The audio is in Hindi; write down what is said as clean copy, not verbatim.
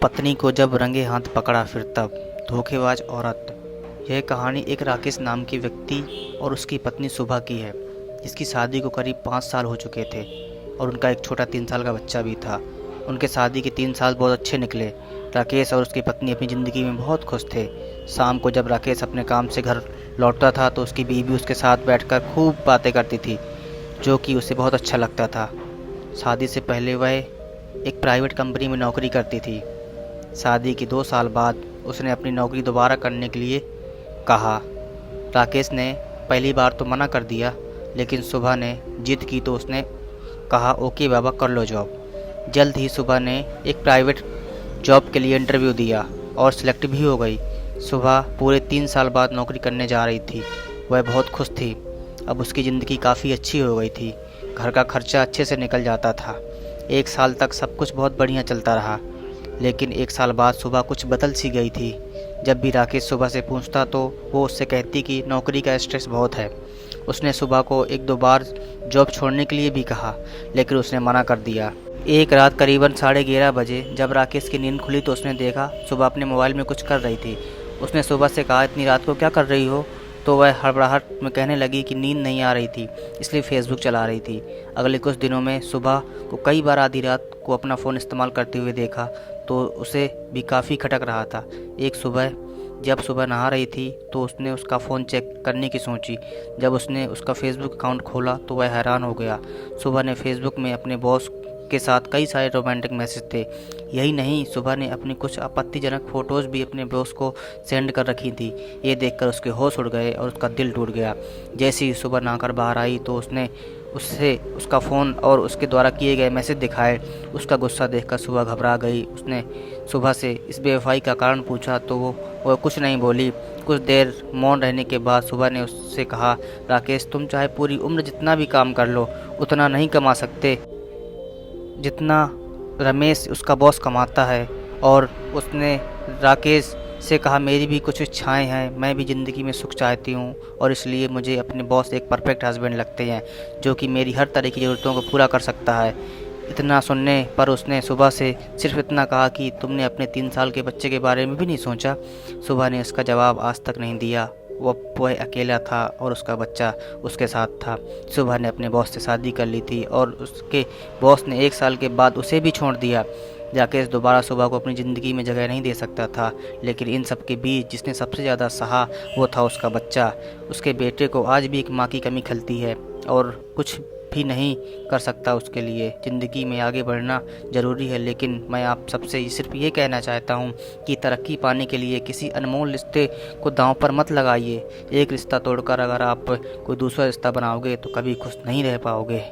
पत्नी को जब रंगे हाथ पकड़ा फिर तब धोखेबाज औरत। यह कहानी एक राकेश नाम के व्यक्ति और उसकी पत्नी सुबह की है, जिसकी शादी को करीब 5 साल हो चुके थे और उनका एक छोटा 3 साल का बच्चा भी था। उनके शादी के 3 साल बहुत अच्छे निकले। राकेश और उसकी पत्नी अपनी ज़िंदगी में बहुत खुश थे। शाम को जब राकेश अपने काम से घर लौटता था तो उसकी बीवी उसके साथ बैठकर खूब बातें करती थी, जो कि उसे बहुत अच्छा लगता था। शादी से पहले वह एक प्राइवेट कंपनी में नौकरी करती थी। शादी के 2 साल बाद उसने अपनी नौकरी दोबारा करने के लिए कहा। राकेश ने पहली बार तो मना कर दिया, लेकिन सुबह ने जिद की तो उसने कहा ओके बाबा कर लो जॉब। जल्द ही सुबह ने एक प्राइवेट जॉब के लिए इंटरव्यू दिया और सिलेक्ट भी हो गई। सुबह पूरे 3 साल बाद नौकरी करने जा रही थी। वह बहुत खुश थी। अब उसकी ज़िंदगी काफ़ी अच्छी हो गई थी। घर का खर्चा अच्छे से निकल जाता था। 1 साल तक सब कुछ बहुत बढ़िया चलता रहा, लेकिन 1 साल बाद सुबह कुछ बदल सी गई थी। जब भी राकेश सुबह से पूछता तो वो उससे कहती कि नौकरी का स्ट्रेस बहुत है। उसने सुबह को 1-2 बार जॉब छोड़ने के लिए भी कहा, लेकिन उसने मना कर दिया। एक रात करीबन 11:30 बजे जब राकेश की नींद खुली तो उसने देखा सुबह अपने मोबाइल में कुछ कर रही थी। उसने सुबह से कहा इतनी रात को क्या कर रही हो, तो वह हड़बड़ाहट में कहने लगी कि नींद नहीं आ रही थी, इसलिए फेसबुक चला रही थी। अगले कुछ दिनों में सुबह को कई बार आधी रात को अपना फ़ोन इस्तेमाल करते हुए देखा तो उसे भी काफ़ी खटक रहा था। एक सुबह जब सुबह नहा रही थी तो उसने उसका फ़ोन चेक करने की सोची। जब उसने उसका फेसबुक अकाउंट खोला तो वह हैरान हो गया। सुबह ने फेसबुक में अपने बॉस के साथ कई सारे रोमांटिक मैसेज थे। यही नहीं, सुबह ने अपनी कुछ आपत्तिजनक फ़ोटोज़ भी अपने बॉस को सेंड कर रखी थी। ये देखकर उसके होश उड़ गए और उसका दिल टूट गया। जैसे ही सुबह नहाकर बाहर आई तो उसने उससे उसका फ़ोन और उसके द्वारा किए गए मैसेज दिखाए। उसका गुस्सा देखकर सुबह घबरा गई। उसने सुबह से इस बेवफाई का कारण पूछा तो वो कुछ नहीं बोली। कुछ देर मौन रहने के बाद सुबह ने उससे कहा, राकेश तुम चाहे पूरी उम्र जितना भी काम कर लो उतना नहीं कमा सकते जितना रमेश उसका बॉस कमाता है। और उसने राकेश से कहा मेरी भी कुछ इच्छाएं हैं, मैं भी ज़िंदगी में सुख चाहती हूँ और इसलिए मुझे अपने बॉस एक परफेक्ट हस्बैंड लगते हैं, जो कि मेरी हर तरह की ज़रूरतों को पूरा कर सकता है। इतना सुनने पर उसने सुबह से सिर्फ इतना कहा कि तुमने अपने 3 साल के बच्चे के बारे में भी नहीं सोचा। सुबह ने उसका जवाब आज तक नहीं दिया। वह अकेला था और उसका बच्चा उसके साथ था। सुबह ने अपने बॉस से शादी कर ली थी और उसके बॉस ने 1 साल के बाद उसे भी छोड़ दिया। राकेश दोबारा सुबह को अपनी ज़िंदगी में जगह नहीं दे सकता था, लेकिन इन सब के बीच जिसने सबसे ज़्यादा सहा वो था उसका बच्चा। उसके बेटे को आज भी एक माँ की कमी खलती है और कुछ भी नहीं कर सकता उसके लिए। ज़िंदगी में आगे बढ़ना ज़रूरी है, लेकिन मैं आप सबसे सिर्फ ये कहना चाहता हूँ कि तरक्की पाने के लिए किसी अनमोल रिश्ते को दांव पर मत लगाइए। एक रिश्ता तोड़कर अगर आप कोई दूसरा रिश्ता बनाओगे तो कभी खुश नहीं रह पाओगे।